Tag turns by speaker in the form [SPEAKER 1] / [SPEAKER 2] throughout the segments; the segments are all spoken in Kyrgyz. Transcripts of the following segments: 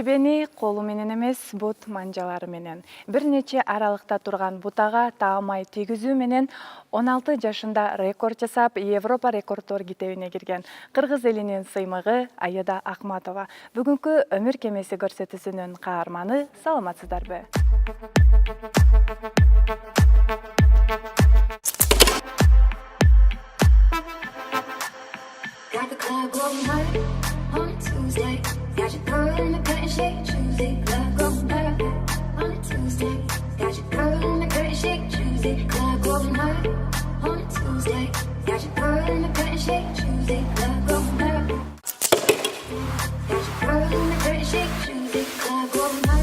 [SPEAKER 1] Несебени колу менен эмес, бут манжалары менен. Бир нече аралыкта турган бутага таамай тийгизүү менен 16 жашында рекорд жасап, Европа рекордтор китебине кирген кыргыз элинин сыймыгы Аида Акматова. Бүгүнкү өмүр кемеси көрсөтүүсүнүн каарманы, саламатсыздарбы?
[SPEAKER 2] Got the club going hard on a Tuesday. Got your girl in the curtain shake Tuesday. Club going hard on a Tuesday. Got your girl in the curtain shake Tuesday. Club going hard on a Tuesday. Got your girl in the curtain shake Tuesday. Club going hard. Got your girl in the curtain shake Tuesday. Club going hard.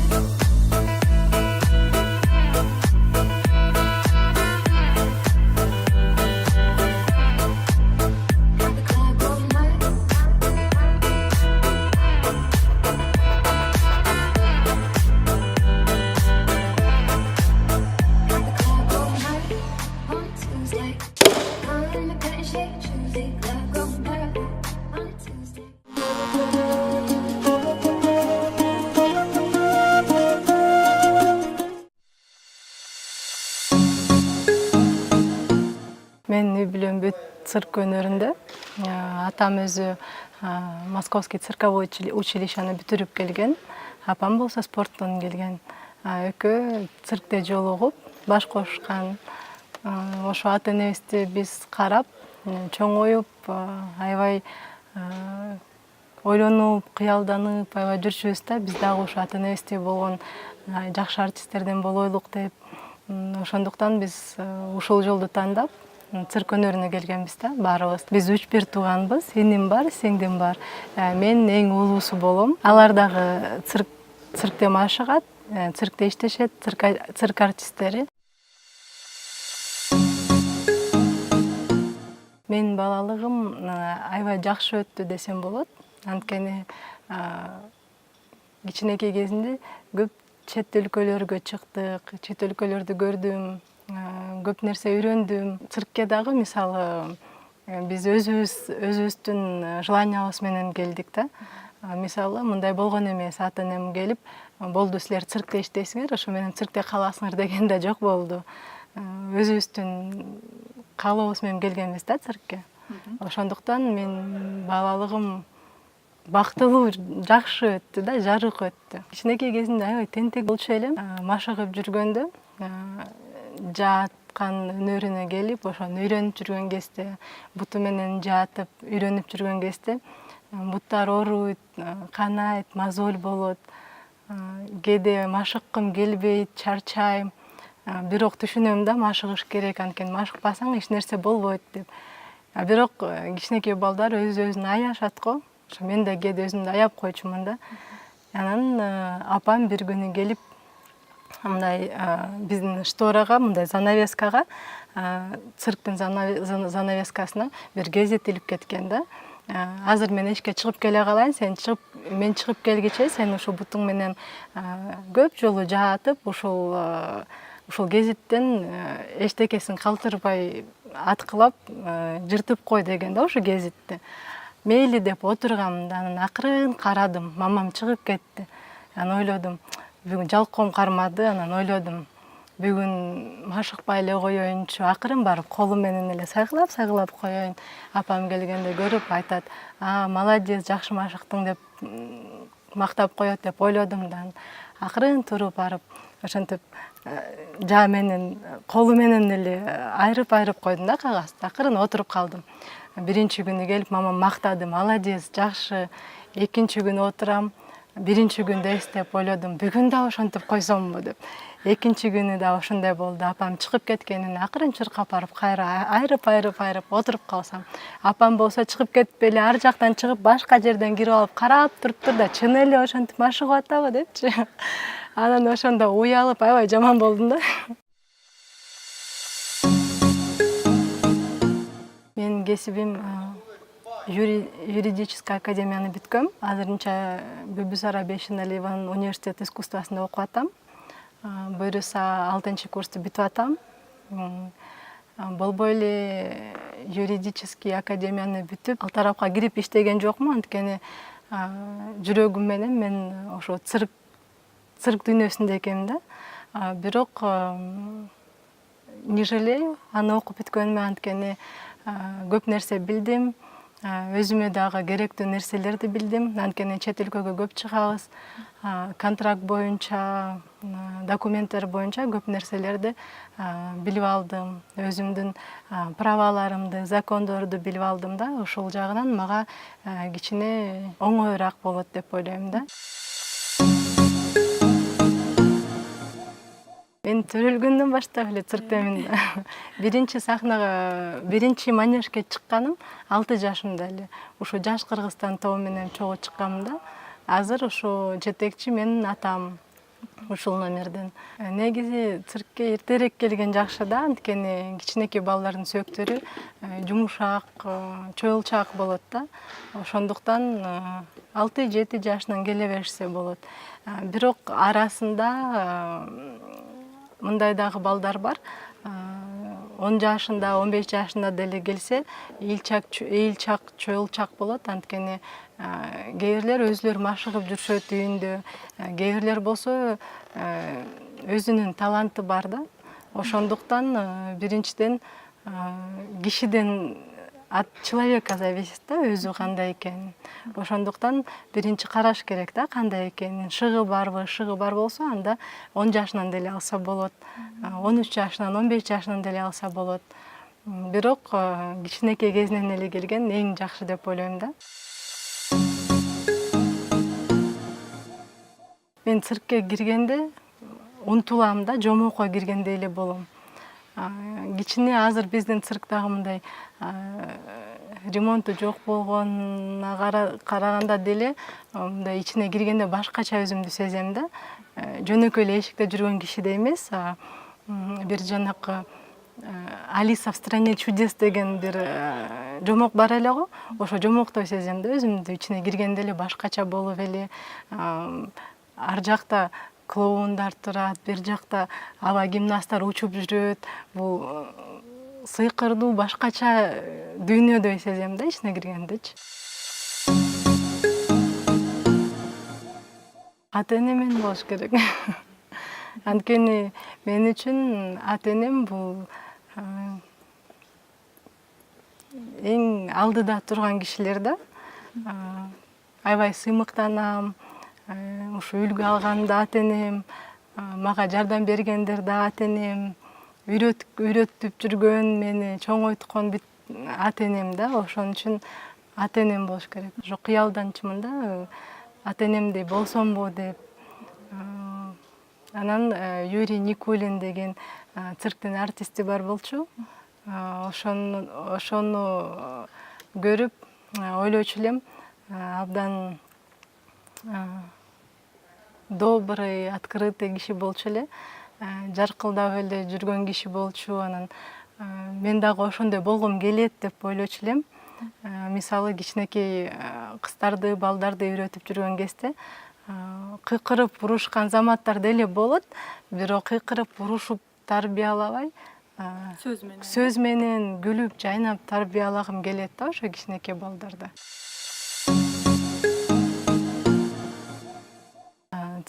[SPEAKER 3] Мен үй бүлөм бүт цирк өнөрүндө. Атам өзү Московский цирковой училищени бүтүрүп келген. Апам болсо спорттон келген. Экөө циркте жолугуп, баш кошкан. Ошо ата энебизди биз карап, чоңоюп, аябай ойлонуп, кыялданып, аябай жүрчүбүз да. Биз дагы ошо ата энебиздей болгон жакшы артисттерден болойлук деп. Ошондуктан биз ушул жолду тандап, цирк өнөрүнө келгенбиз да, баарыбыз. Биз 3-1 тууганбыз, иним бар, сиңдим бар. Мен эң улуусу болом. Алар дагы циркте машыгат, циркте иштешет, цирк артисттери. Менин балалыгым аябай жакшы өттү десем болот. Анткени кичинекей кезинде көп чет өлкөлөргө чыктык, чет өлкөлөрдү көрдүм, көп нерсе үйрөндүм. Циркке дагы мисалы биз өзүбүздүн желаниябыз менен келдик да. Мисалы мындай болгон эмес, ата энем келип, болду силер циркте иштейсиңер, ошо менен циркте каласыңар деген да жок болду. Өзүбүздүн каалообуз менен келгенбиз да циркке. Ошондуктан мен балалыгым бактылуу, жакшы өттү да, жарык өттү. Кичинекей кезинде аябай тентек болчу элем. Машыгып жүргөндө жааткан өнөрүнө келип, ошону үйрөнүп жүргөн кезде, буту менен жаатып, үйрөнүп жүргөн кезде буттар ооруйт, канайт, мозоль болот. Кээде машыккым келбейт, чарчайм. Бирок түшүнөм да, машыгыш керек, анткени машыкпасаң эч нерсе болбойт деп. Бирок кичинекей балдар өз-өзүн аяшат го. Ошо мен да кээде өзүмдү аяп койчумун да. Анан апам бир күнү келип, мындай биздин шторага, мындай занавескага, цирктин занавескасына бир гезит илип кеткен да. Азыр мен эшикке чыгып келе калайын, мен чыгып келгиче сен ушул бутуң менен көп жолу жаатып, ушул гезиттен эчтекесин калтырбай аткылап жыртып кой деген да ошо гезитти. Мейли деп отургам, анан акырын карадым, мамам чыгып кетти. Анан ойлодум, бүгүн жалкоом кармады, анан ойлодум, бүгүн машыкпай эле коеюнчу, акырын барып колум менен эле сайгылап коеюн. Апам келгенде көрүп айтат, молодец, жакшы машыктың деп мактап коет деп ойлодум да. Акырын туруп барып, ошентип жаа менен, колу менен эле айрып койдум да кагазды. Акырын отуруп калдым. Биринчи күнү келип мамам мактады, молодец, жакшы. Экинчи күнү отурам, биринчи күндө эстеп ойлодум, бүгүн да ошентип койсомбу деп. Экинчи күнү да ошондой болду. Апам чыгып кеткенин акырын чуркап барып, кайра айрып отуруп калсам, апам болсо чыгып кетпей эле ар жактан чыгып, башка жерден кирип алып карап туруптур да, чын эле ошентип машыгып атабы депчи. Анан ошондо уялып, аябай жаман болдум да. Менин кесибим юридический академияны бүткөм. Азырынча Бибисара Бейшеналиеванын университет искусствосунда окуп атам. Буюрса 6-курсту бүтүп атам. Болбой эле юридический академияны бүтүп, ал тарапка кирип иштеген жокмун, анткени жүрөгүм менен мен ошо цирк дүйнөсүндө экенмин да. Бирок не жалею аны окуп бүткөнүмө, анткени көп нерсе билдим. Өзүмө дагы керектүү нерселерди билдим. Анткени чет өлкөгө көп чыгабыз. Контракт боюнча, документтер боюнча көп нерселерди билип алдым. Өзүмдүн праваларымды, закондорду билип алдым да. Ошол жагынан мага кичине оңоюраак болот деп ойлойм да. Мен төрөлгөндөн баштап эле цирктемин. Биринчи сахнага, биринчи манежге чыкканым 6 жашымда эле. Ошо Жаш Кыргызстан тобу менен чогуу чыкканмын да. Азыр ошо жетекчи менин атам ушул номерден. Негизи циркке эртерээк келген жакшы да, анткени кичинекей балдардын сөөктөрү жумшак, чоюлчаак болот да. Ошондуктан 6-7 жашынан келе беришсе болот. Бирок арасында мындай дагы балдар бар. 10 жашында, 15 жашында деле келсе, ийилчак, чоюлчак болот. Анткени кээ бирлер өзүлөрү машыгып жүрүшөт үйүндө. Кээ бирлер болсо өзүнүн таланты бар да. Ошондуктан биринчиден кишиден от человека зависит да, өзү кандай экенин. Ошондуктан биринчи караш керек да, кандай экенин. Шыгы барбы, шыгы бар болсо, анда 10 жашынан деле алса болот. 13 жашынан, 15 жашынан деле алса болот. Бирок кичинекей кезинен эле келген эң жакшы деп ойлойм да. Мен циркке киргенде унутулам да, жомокко киргендей эле болом. Кичине азыр биздин цирктагы мындай ремонту жок болгонуна караганда деле мындай ичине киргенде башкача өзүмдү сезем да. Жөнөкөй эле эшикте жүргөн кишидей эмес, бир жанакы Алиса в стране чудес деген бир жомок бар эле го. Ошо жомоктой сезем да, өзүмдү ичине киргенде эле башкача болуп эле. Ар жакта клоундар турат, бир жакта аба гимнасттар учуп жүрөт. Бул сыйкырдуу башкача дүйнөдөй сезем да, ичине киргендечи. Ата-энемен болуш керек. Анткени мен үчүн ата-энем бул эң алдыда турган кишилер да. Аябай сыймыктанам. Ушу үлгү алган да ата-энем, мага жардам бергендер да ата-энем, үйрөтүп жүргөн, мени чоңойткон ата-энем да. Ошон үчүн ата-энем болуш керек. Ошо кыялданчымын да, ата-энемдей болсомбу деп. Анан Юрий Никулин деген цирктин артисти бар болчу. Ошону көрүп ойлочу элем, абдан добрый, открытый киши болчу эле, жаркылдап эле жүргөн киши болчу. Анан мен дагы ошондой болгум келет деп ойлочу элем. Мисалы кичинекей кыздарды, балдарды үйрөтүп жүргөн кезде кыйкырып урушкан заматтар деле болот, бирок кыйкырып урушуп тарбиялабай, сөз менен күлүп, жайнап тарбиялагым келет да ошо кичинекей балдарды.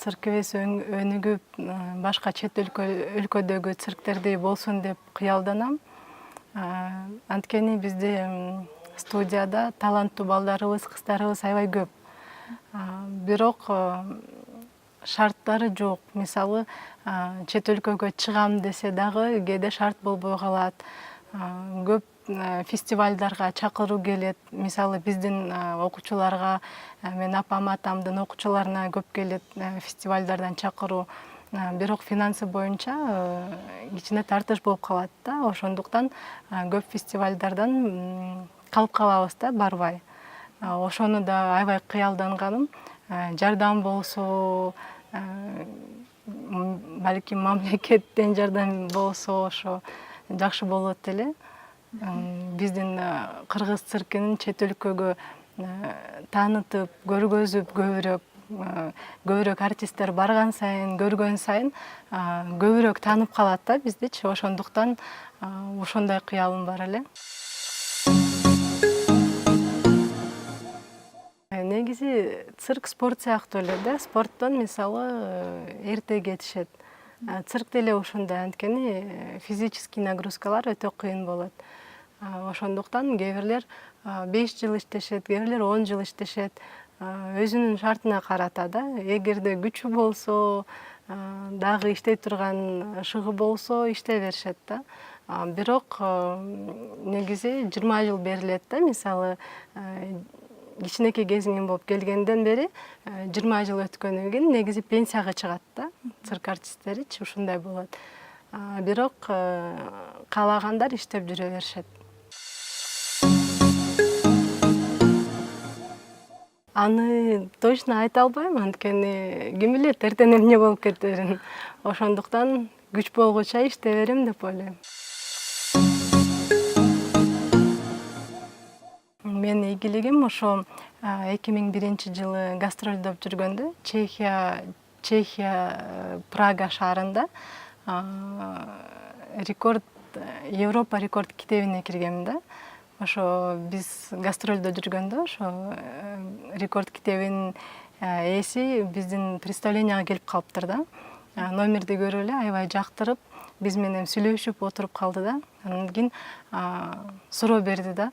[SPEAKER 3] Циркибиз өнүгүп, башка чет өлкөдөгү цирктердей болсун деп кыялданам. Анткени бизде студияда таланттуу балдарыбыз, кыздарыбыз аябай көп. Бирок шарттары жок. Мисалы, чет өлкөгө чыгам десе дагы кээде шарт болбой калат. Көп фестивалдарга чакыруу келет. Мисалы, биздин окуучуларга, мен апам атамдын окуучуларына көп келет фестивалдардан чакыруу. Бирок финансы боюнча кичине тартыш болуп калат да. Ошондуктан көп фестивалдардан калып калабыз да, барбай. Ошону да аябай кыялданганым. Жардам болсо, балким мамлекеттен жардам болсо, ошо жакшы болот эле. Биздин кыргыз циркинин чет өлкөгө таанытып, көргөзүп көбүрөөк артисттер барган сайын, көргөн сайын көбүрөөк таанып калат да биздичи. Ошондуктан ошондой кыялым бар эле. негизи цирк спорт сыяктуу эле да. Спорттон мисалы эрте кетишет. Цирк деле ошондой, анткени физический нагрузкалар өтө кыйын болот. Ошондуктан кээ бирлер 5 жыл иштешет, кээ бирлер 10 жыл иштешет. Өзүнүн шартына карата да. Эгерде күчү болсо, дагы иштей турган шыгы болсо иштей беришет да. Бирок негизи 20 жыл берилет да. Мисалы кичинекей кезиңен болуп келгенден бери 20 жыл өткөндөн кийин негизи пенсияга чыгат да. Цирк артисттеричи ушундай болот. Бирок каалагандар иштеп жүрө беришет. Аны точно айта албайм, анткени ким билет эртең эмне болуп кетерин. Ошондуктан күч болгуча иштей берем деп ойлойм. Менин ийгилигим ошо 2001-жылы гастролдоп жүргөндө Чехия Прага шаарында Европа рекорд китебине киргем да. Ошо биз гастролдо жүргөндө ошо рекорд китебинин ээси биздин представленияга келип калыптыр да. Номерди көрүп эле аябай жактырып, биз менен сүйлөшүп отуруп калды да. Андан кийин суроо берди да.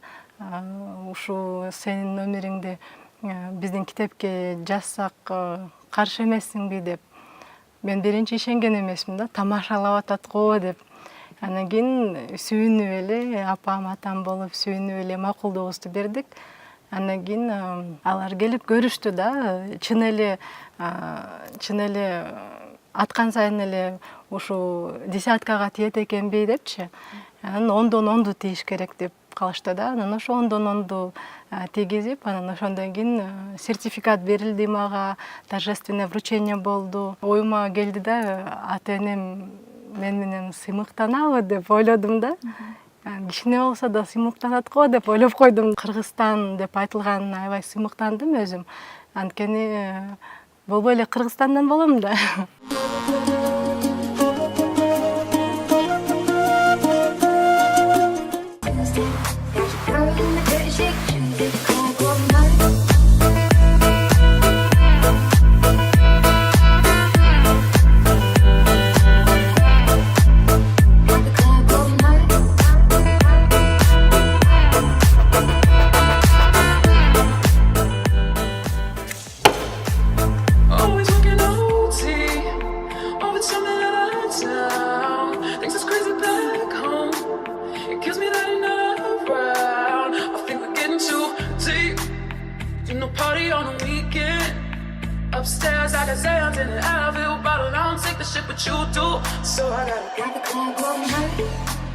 [SPEAKER 3] Ушу сенин номериңди биздин китепке жазсак каршы эмессиңби деп. Мен биринчи ишенген эмесмин да, тамашалап атат го деп. Андан кийин сүйүнүп эле, апам атам болуп сүйүнүп эле макулдугубузду бердик. Андан кийин алар келип көрүштү да, чын эле аткан сайын эле ушу десяткага тиет экенби депчи. Анан 10дон 10ду тийиш керек деп калышты да. Анан ошо 10дон 10ду тийгизип, анан ошондон кийин сертификат берилди мага, торжественное вручение болду. Оюма келди да, ата-энем мен менен сыймыктанабы деп ойлодум да. Кичине болсо да сыймыктанат го деп ойлоп койдум. Кыргызстан деп айтылганына аябай сыймыктандым өзүм. Анткени болбой эле Кыргызстандан болом да.
[SPEAKER 4] Upstairs, I got sand in the Advil bottle. I don't take the shit, but you do. So I
[SPEAKER 2] Got the club going hard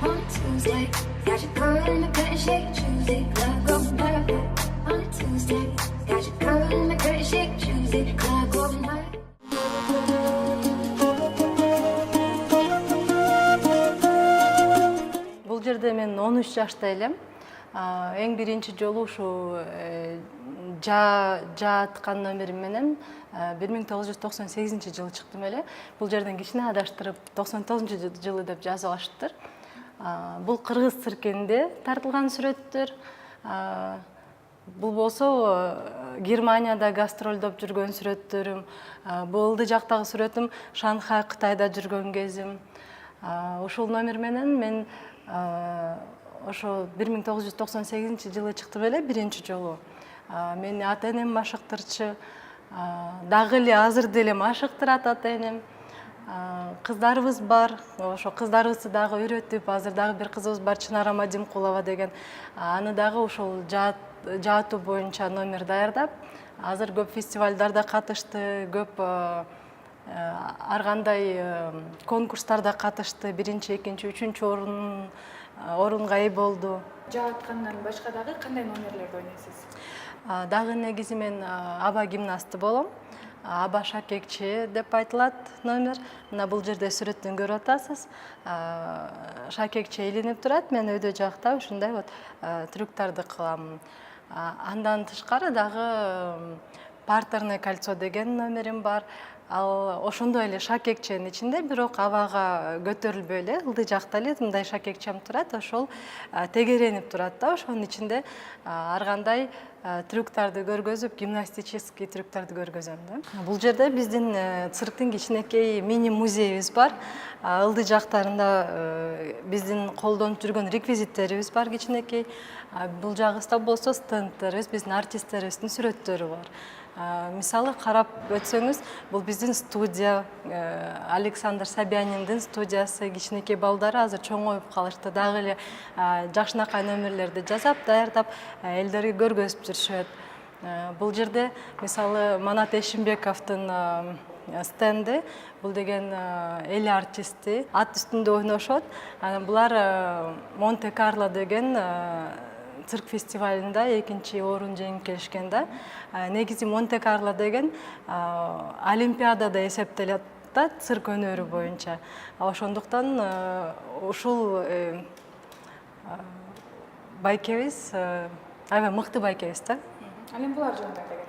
[SPEAKER 2] on a Tuesday. Got your girl in the curtain shake Tuesday. Club going hard on a Tuesday. Got your girl in the curtain shake Tuesday. Club going hard.
[SPEAKER 3] Бул жерде мен 13 жашта элем. Эң биринчи жолу ушу жааткан номерим менен 1998-жылы чыктым эле. Бул жерден кичине адаштырып 99-жылы деп жазып алыштыр. Бул кыргыз циркинде тартылган сүрөттөр. Бул болсо Германияда гастролдоп жүргөн сүрөттөрүм. Бул жактагы сүрөтүм Шанхай, Кытайда жүргөн кезим. Ушул номер менен мен ошо 1998-жылы чыктым эле биринчи жолу. Мени ата-энем машыктырчу, дагы эле азыр деле машыктырат ата-энем. Кыздарыбыз бар, ошо кыздарыбызды дагы үйрөтүп, азыр дагы бир кызыбыз бар, Чынара Мадимкулова деген. Аны дагы ошол жаатуу боюнча номер даярдап, азыр көп фестивалдарда катышты, көп ар кандай конкурстарда катышты, биринчи, экинчи, үчүнчү орунга ээ болду.
[SPEAKER 1] Жааткандан башка дагы кандай номерлерди ойнойсуз?
[SPEAKER 3] Дагы негизи мен аба гимнасты болом. Аба шакекчи деп айтылат номер. Мына бул жерде сүрөттөн көрүп атасыз. Шакекчи илинип турат, мен өйдө жакта ушундай вот трюктарды кылам. Андан тышкары дагы партерное кольцо деген номерим бар. ал ошондой эле шакекченин ичинде, бирок абага көтөрүлбөй эле ылдый жакта эле мындай шакекчем турат, ошол тегеренип турат да, ошонун ичинде ар кандай трюктарды көргөзүп, гимнастический трюктарды көргөзөм да. Бул жерде биздин цирктин кичинекей мини музейибиз бар. Ылдый жактарында биздин колдонуп жүргөн реквизиттерибиз бар кичинекей. Бул жагыбызда болсо стендтерибиз, биздин артисттерибиздин сүрөттөрү бар. Мисалы карап өтсөңүз, бул биздин студия, Александр Собяниндин студиясы, кичинекей балдары азыр чоңоюп калышты, дагы эле жакшынакай номерлерди жасап, даярдап элдерге көргөзүп жүрүшөт. Бул жерде мисалы Манат Эшимбековдун стенди, бул деген эл артисти, ат үстүндө ойношот. Булар Монте-Карло деген цирк фестивалында 2-чи орун жеңип келишкен да. Негизи Монте-Карло деген олимпиадада эсептелет да, цирк өнөрү боюнча. Ошондуктан ушул байкебиз аябай мыкты байкебиз да.
[SPEAKER 1] Ал эми булар жөнүндө айта кетсеңиз.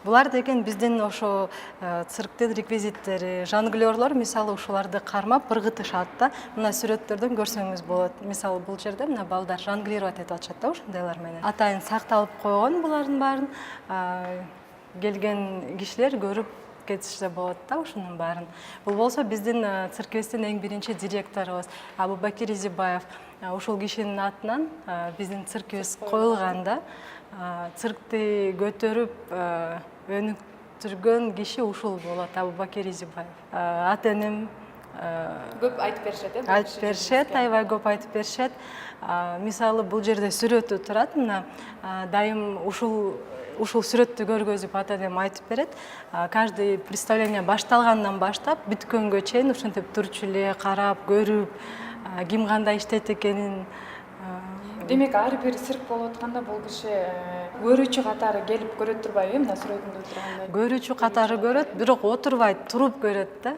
[SPEAKER 3] Булар деген биздин ошо цирктин реквизиттери, жонглёрлор, мисалы ушуларды кармап ыргытышат да. Мына сүрөттөрдөн көрсөңүз болот. Мисалы бул жерде мына балдар жонглировать этип атышат да, ошондойлор менен. Атайын сакталып койгон булардын баарын келген кишилер көрүп кетишсе болот да, ушунун баарын. Бул болсо биздин циркибиздин эң биринчи директорубуз Абубакир Изибаев. Ушул кишинин атынан биздин циркибиз коюлган да. Циркти көтөрүп өнүктүргөн киши ушул болот, Абубакир Изибаев. Ат энем
[SPEAKER 1] Көп айтып беришет,
[SPEAKER 3] айтып беришет, аябай көп айтып беришет. Мисалы бул жерде сүрөтү турат, мына дайым ушул сүрөттү көргөзүп ата энем айтып берет. Каждый представление башталгандан баштап бүткөнгө чейин ушинтип турчу эле карап, көрүп, ким кандай иштейт экенин.
[SPEAKER 1] Демек, ар бир цирк болуп атканда бул киши көрүүчү катары келип көрөт турбайбы, мына сүрөтүндө тургандай?
[SPEAKER 3] Көрүүчү катары көрөт, бирок отурбайт, туруп көрөт да.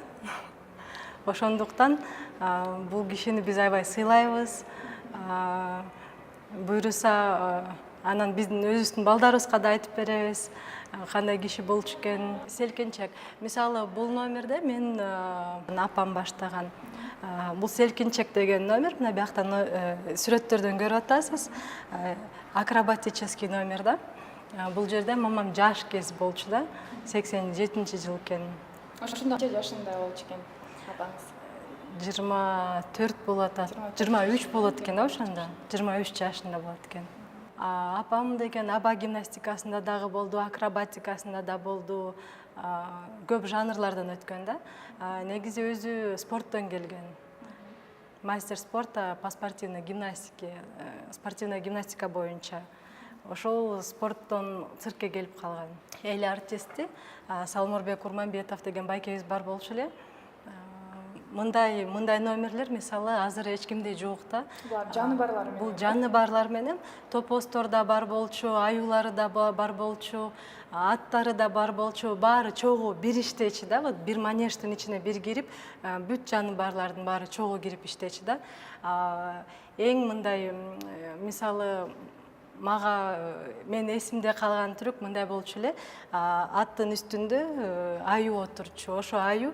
[SPEAKER 3] Ошондуктан бул кишини биз аябай сыйлайбыз. Буйруса анан биздин өзүбүздүн балдарыбызга да айтып беребиз, кандай киши болчу экен. Селкинчек. Мисалы бул номерде мен апам баштаган. Бул Селкинчек деген номер, мына бияктан сүрөттөрдөн көрүп атасыз. Акробатический номер да. Бул жерде мамам жаш кез болчу да, 87-жыл экен.
[SPEAKER 1] Ошондо канча жашында болчу экен апаңыз?
[SPEAKER 3] 24 болот, 23 болот экен ошондо. 23 жашында болот экен. Апам деген аба гимнастикасында дагы болду, акробатикасында да болду. Көп жанрлардан өткөн да. Негизи өзү спорттон келген. Мастер спорта по спортивной гимнастике, спортивная гимнастика боюнча. Ошол спорттон циркке келип калган. Эл артисти Салмурбек Урманбетов деген байкебиз бар болчу эле. Мындай номерлер мисалы азыр эч кимде жок да.
[SPEAKER 1] Булар жаны барлар менен.
[SPEAKER 3] Бул жаны барлар менен топостор да бар болчу, аюулары да бар болчу, аттары да бар болчу, баары чогуу бир иштечи да. Вот бир манеждин ичине бир кирип, бүт жаны барлардын баары чогуу кирип иштечи да. Эң мындай мисалы мага мен эсимде калган трюк мындай болчу эле. Аттын үстүндө аю отурчу. Ошо аю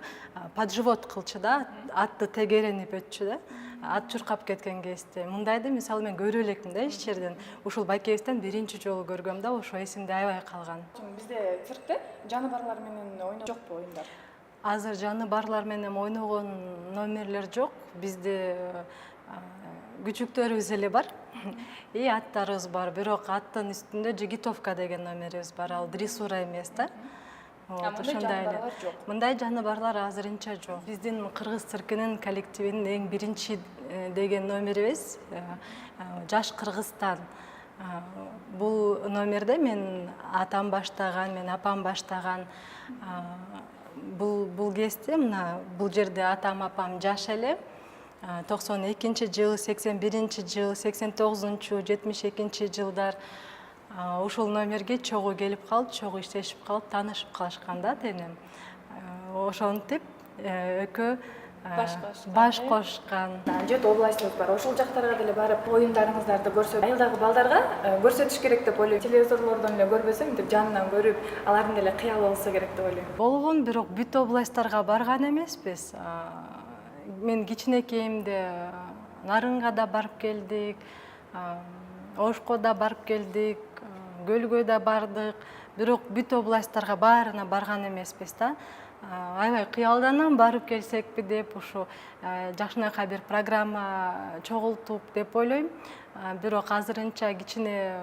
[SPEAKER 3] подживот кылчу да, атты тегеренип өтчү да. Ат чуркап кеткен кезде. Мындайды мисалы мен көрө элекмин да эч жерден. Ушул байкебизден биринчи жолу көргөм да, ошо эсимде аябай калган.
[SPEAKER 1] Бизде циркте жаны барлар менен ойноо жокпу оюндар?
[SPEAKER 3] Азыр жаны барлар менен ойногон номерлер жок. Бизде күчүктөрүбүз эле бар. И аттарыбыз бар, бирок аттын үстүндө жигитовка деген номерибиз бар, ал дрессура эмес да.
[SPEAKER 1] Мындай жаны барлар жок.
[SPEAKER 3] Мындай жаны барлар азырынча жок. Биздин кыргыз циркинин коллективинин эң биринчи деген номерибиз Жаш Кыргызстан. Бул номерде мен атам баштаган, мен апам баштаган. Бул кезде мына бул жерде атам апам жаш эле. 92-жыл, 81-жыл, 89-жыл, 72-жыл жылдар ушул номерге чогуу келип калып, чогуу иштешип калып, таанышып калышкан да тенем. Ошентип экөө баш кошкан.
[SPEAKER 1] Жет областыңыз бар. Ошол жактарга деле барып оюндарыңыздарды көрсөтүп, айылдагы балдарга көрсөтүш керек деп ойлойм. Телевизорлордон эле көрбөсө, мынтип жанынан көрүп, алардын деле кыялы болсо керек деп ойлойм.
[SPEAKER 3] Болгон, бирок бүт областтарга барган эмеспиз. Мен кичинекейимде Нарынга да барып келдик, Ошко да барып келдик, Көлгө да бардык. Бирок бүт областтарга баарына барган эмеспиз да. Аябай кыялданам, барып келсекпи деп, ушу жакшынакай бир программа чогултуп деп ойлойм. Бирок азырынча кичине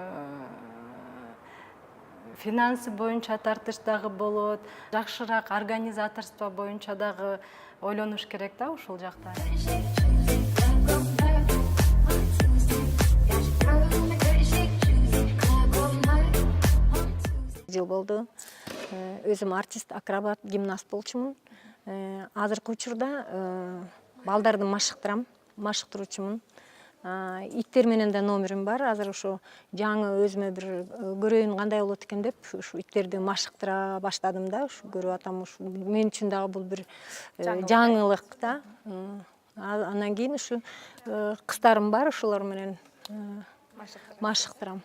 [SPEAKER 3] финансы боюнча тартыш дагы болот, жакшыраак организаторство боюнча дагы ойлонуш керек да ушул жакта.
[SPEAKER 5] Жыл болду. Өзүм артист, акробат, гимнаст болчумун. Азыркы учурда балдарды машыктыруучумун. Иттер менен да номерим бар. Азыр ушу жаңы өзүмө бир көрөйүн кандай болот экен деп, ушу иттерди машыктыра баштадым да. Ушу көрүп атам, ушу мен үчүн дагы бул бир жаңылык да. Андан кийин ушу кыздарым бар, ошолор менен машыктырам.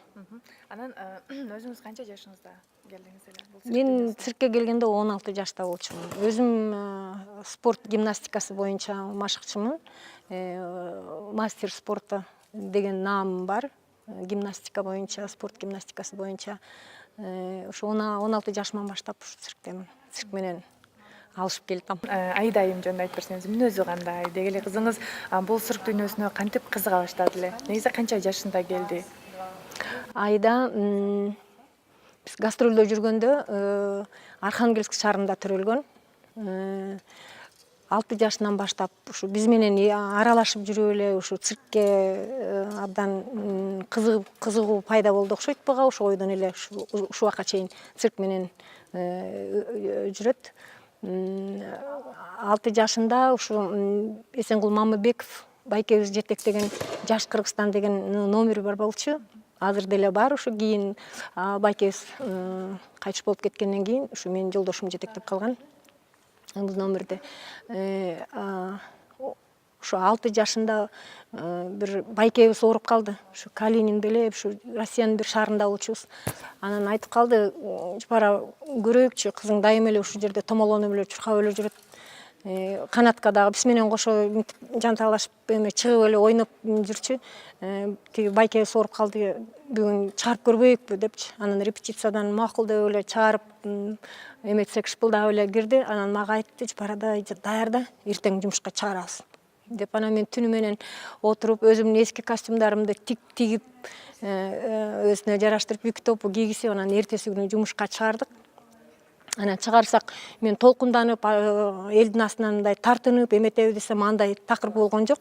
[SPEAKER 1] Анан өзүңүз канча жашыңызда келдиңиз эле?
[SPEAKER 5] Мен циркке келгенде 16 жашта болчумун. Өзүм спорт гимнастикасы боюнча машыкчымын. Мастер спорта деген наамым бар. Гимнастика боюнча, спорт гимнастикасы боюнча. Ошо 16 жашыман баштап ушу цирктемин. Цирк менен алышып келдим.
[SPEAKER 1] Айдайым жөнүндө айтып берсеңиз, мүнөзү кандай? Деги эле кызыңыз бул цирк дүйнөсүнө кантип кызыга баштады эле? Негизи канча жашында келди?
[SPEAKER 5] Айда биз гастролдо жүргөндө Архангельск шаарында төрөлгөн. 6 жашынан баштап ушу биз менен аралашып жүрүп эле ушу циркке абдан кызыгуу пайда болду окшойт буга. Ошо ойдон эле ушу убакка чейин цирк менен жүрөт. 6 жашында ушу Эсенгул Мамыбеков байкебиз жетектеген Жаш Кыргызстан деген номери бар болчу. Азыр деле бар. Ушу кийин байкебиз кайтыш болуп кеткенден кийин ушу менин жолдошум жетектеп калган бул номерди. Ушу 6 жашында бир байкебиз ооруп калды. Ушу Калининде эле, ушу Россиянын бир шаарында болчубуз. Анан айтып калды, "Жапара, көрөйүкчү, кызың дайыма эле ушул жерде томолонуп эле, чуркап эле жүрөт. Канатка дагы биз менен кошо жанталашып чыгып эле ойноп жүрчү. Тиги байкебиз ооруп калды, бүгүн чыгарып көрбөйүкпү" депчи. Анан репетициядан макул деп эле чыгарып эметсек шыпылдап эле кирди. Анан мага айтты, "Жапара, даярда, эртең жумушка чыгарабыз" деп. Анан мен түнү менен отуруп, өзүмдүн эски костюмдарымды тигип, өзүнө жараштырып, үк топу кийгизип, анан эртеси күнү жумушка чыгардык. Анан чыгарсак, мен толкунданып, элдин астынан мындай тартынып эметеби десем, андай такыр болгон жок.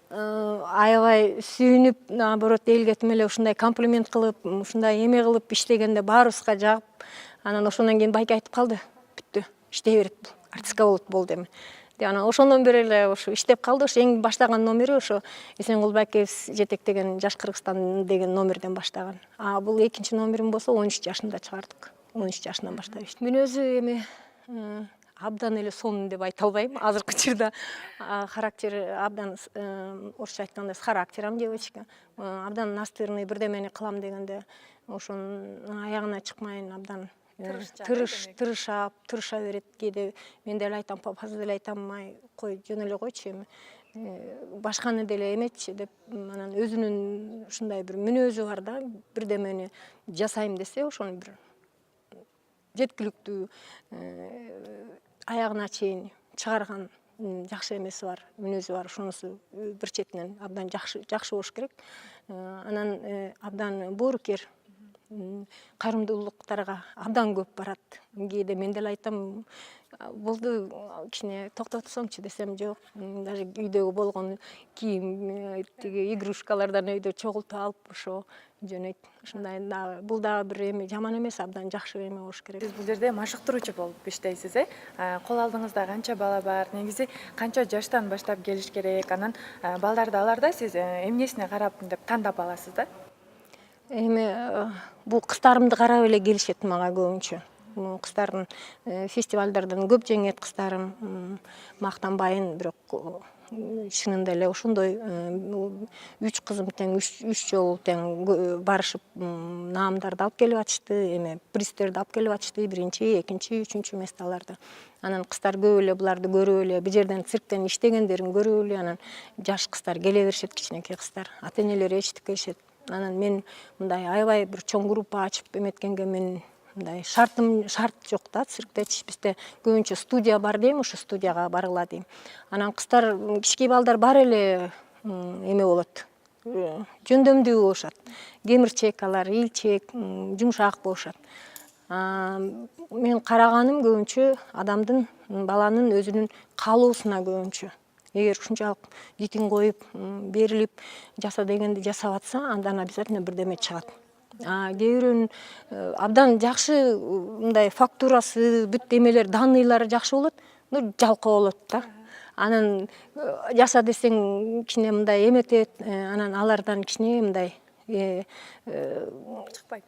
[SPEAKER 5] Аябай сүйүнүп, наоборот, элге тим эле ушундай комплимент кылып, ушундай эме кылып иштегенде баарыбызга жагып, анан ошондон кийин байке айтып калды, "Бүттү, иштей берет бул, артистка болот эми" деп. Анан ошондон бери эле ушу иштеп калды. Ошо эң баштаган номери ошо Эсенгул байкебиз жетектеген Жаш Кыргызстан деген номерден баштаган. Бул экинчи номерим болсо 13 жашында чыгардык. 13 жашынан баштап иштеп. Мен өзү эми абдан эле сонун деп айта албайм. Азыркы учурда характер абдан, орусча айтканда, с характером девочка. Абдан настырный бирдемени кылам дегенде ошонун аягына чыкмайын, абдан тырыша берет. Кээде мен деле айтам, папасы деле айтам, кой, жөн эле койчу эми. Башканы деле эметчи деп. Анан өзүнүн ушундай бир мүнөзү бар да, бирдемени жасайм десе, ошону бир жеткиликтүү аягына чейин чыгарган жакшы эмеси бар, мүнөзү бар. Ошонусу бир четинен абдан жакшы болуш керек. Анан абдан боорукер, кайрымдуулуктарга абдан көп барат. Кээде мен деле айтам, болду, кичине токтотсоңчу десем, жок. Даже үйдөгү болгон кийим, тиги игрушкалардан өйдө чогултуп алып, ошо жөнөйт. Ушундай дагы, бул дагы бир эме жаман эмес, абдан жакшы эме болуш керек.
[SPEAKER 1] Сиз бул жерде машыктыруучу болуп иштейсиз, Кол алдыңызда канча бала бар? Негизи канча жаштан баштап келиш керек? Анан балдарды аларда сиз эмнесине карап деп тандап аласыз да?
[SPEAKER 5] Эми бул кыздарымды карап эле келишет мага көбүнчө. кыздардын фестивалдардан көп жеңет кыздарым, мактанбайын, бирок чынында эле ошондой 3 кызым тең 3 жолу тең барышып наамдарды алып келип атышты, эме пристерди алып келип атышты, 1-чи, 2-чи, 3-чү месталарды. Анан кыздар көп эле буларды көрүп эле, бул жерден цирктен иштегендерин көрүп эле, анан жаш кыздар келе беришет, кичинекей кыздар. Ата энелери эчтик келишет. Анан мен мындай аябай бир чоң группа ачып эметкенге мен мындай шарт жок да цирктечи. Бизде көбүнчө студия бар дейм, ошо студияга баргыла дейм. Анан кыздар, кичкей балдар бар эле эме болот. Жөндөмдүү болушат. Кемирчек алар, илчек, жумшак болушат. Мен караганым көбүнчө адамдын, баланын өзүнүн каалоосуна көбүнчө. Эгер ушунчалык житин коюп, берилип, жаса дегенди жасап атса, андан обязательно бирдеме чыгат. Кээ бирөөнүн абдан жакшы мындай фактурасы, бүт эмелер, данныйлары жакшы болот, но жалкоо болот да. Анан жаса десең кичине мындай эметет, анан алардан кичине мындай
[SPEAKER 1] Чыкпайт,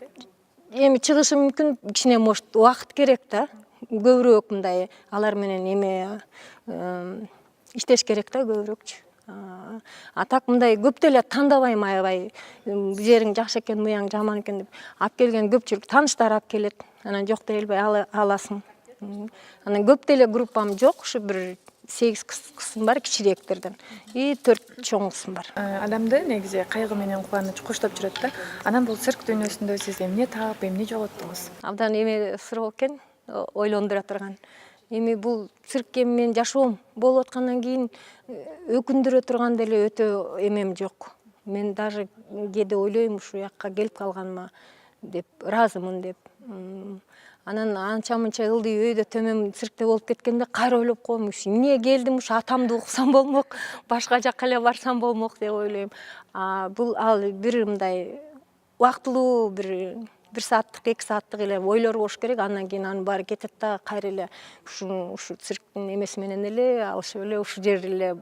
[SPEAKER 5] эми чыгышы мүмкүн, кичине может убакыт керек да. Көбүрөөк мындай алар менен эме иштеш керек да, көбүрөөкчү. А так мындай көп деле тандабайм, аябай бул жериң жакшы экен, буяң жаман экен деп. Алып келген көпчүлүк тааныштар алып келет. Анан жок дей аласың. Анан көп деле группам жок, ушу бир 8 кызым бар кичирээктерден. И 4 чоң кызым бар.
[SPEAKER 1] Адамды негизи кайгы менен кубаныч коштоп жүрөт да. Анан бул цирк дүйнөсүндө сиз эмне таап, эмне жоготтуңуз?
[SPEAKER 5] Абдан эме суроо экен, ойлондура турган. Эми бул цирк эми менин жашоом болуп аткандан кийин өкүндүрө турган деле өтө эмем жок. Мен даже кээде ойлойм, ушу жакка келип калганыма деп, ыраазымын деп. Анан анча-мынча ылдый өйдө төмөн циркте болуп кеткенде кайра ойлоп коем, ушу эмне келдим, ушу атамды уксам болмок, башка жакка эле барсам болмок деп ойлойм. Бул бир мындай убактылуу бир сааттык, 2 сааттык эле ойлор болуш керек. Андан кийин анын баары кетет да, кайра эле ушу цирктин эмеси менен эле алышып эле ушу жерди эле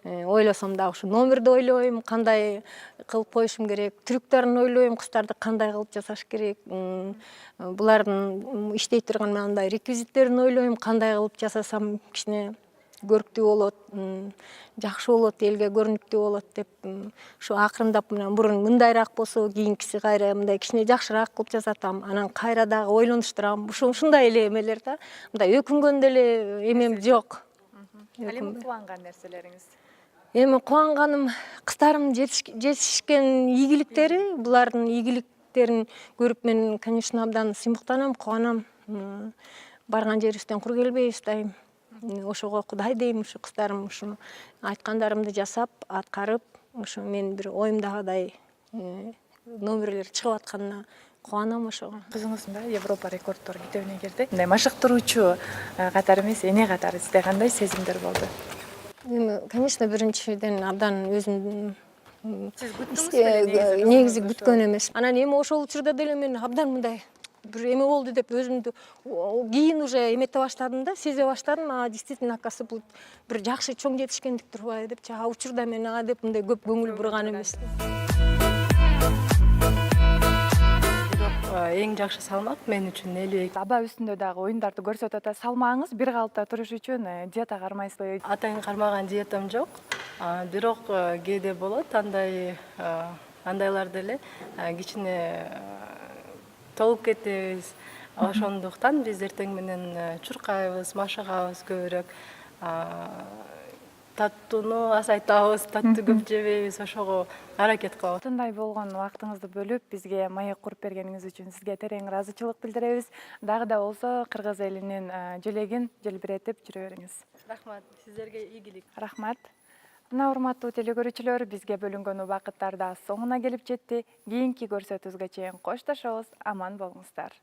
[SPEAKER 5] ойлосом да, ушу номерди ойлойм, кандай кылып коюшум керек, трюктарын ойлойм, кыздарды кандай кылып жасаш керек, булардын иштей турган мындай реквизиттерин ойлойм, кандай кылып жасасам кичине көрктүү болот, жакшы болот, элге көрүнүктүү болот деп. Ушу акырындап мурун мындайраак болсо, кийинкиси кайра мындай кичине жакшыраак кылып жасатам, анан кайра дагы ойлонуштурам. Ушундай эле эмелер да. Мындай өкүнгөн деле эмем жок.
[SPEAKER 1] Ал эми кубанган нерселериңиз?
[SPEAKER 5] Эми кубанганым кыздарым жетишкен ийгиликтери, булардын ийгиликтерин көрүп мен, конечно, абдан сыймыктанам, кубанам. Барган жерибизден кур келбейбиз дайым. Ошого Кудай дейм, ушу кыздарым ушу айткандарымды жасап, аткарып, ушу мен бир оюмдагыдай номерлер чыгып атканына кубанам ошого.
[SPEAKER 1] Кызыңыз да Европа рекордтор китебине кирди. Мындай машыктыруучу катары эмес, эне катары сизде кандай сезимдер болду?
[SPEAKER 5] Эми, конечно, биринчиден абдан өзүм
[SPEAKER 1] Сиз күттүңүз беле
[SPEAKER 5] негизи күткөн эмес. Анан эми ошол учурда деле мен абдан мындай бир эме болду деп өзүмдү кийин уже эмете баштадым да, сезе баштадым. Действительно, оказывается, бул бир жакшы чоң жетишкендик турбайбы депчи. Учурда мен ага деп мындай көп көңүл бурган эмес.
[SPEAKER 3] Эң жакшы салмак мен үчүн 52.
[SPEAKER 1] Аба үстүндө дагы оюндарды көрсөтүп атат. Салмагыңыз бир калыпта туруш үчүн диета кармайсызбы?
[SPEAKER 3] Атайын кармаган диетам жок. Бирок кээде болот андайлар деле кичине толуп кетебиз. Ошондуктан биз эртең менен чуркайбыз, машыгабыз көбүрөөк. Таттууну азайтабыз, таттуу көп жебейбиз, ошого аракет кылабыз.
[SPEAKER 1] Ушундай болгон убактыңызды бөлүп, бизге маек куруп бергениңиз үчүн сизге терең ыраазычылык билдиребиз. Дагы да болсо кыргыз элинин желегин желбиретип жүрө бериңиз.
[SPEAKER 3] Рахмат, сиздерге ийгилик.
[SPEAKER 1] Рахмат. Мына урматтуу телекөрүүчүлөр, бизге бөлүнгөн убакыттар да соңуна келип жетти. Кийинки көрсөтүүбүзгө чейин коштошобуз, аман болуңуздар.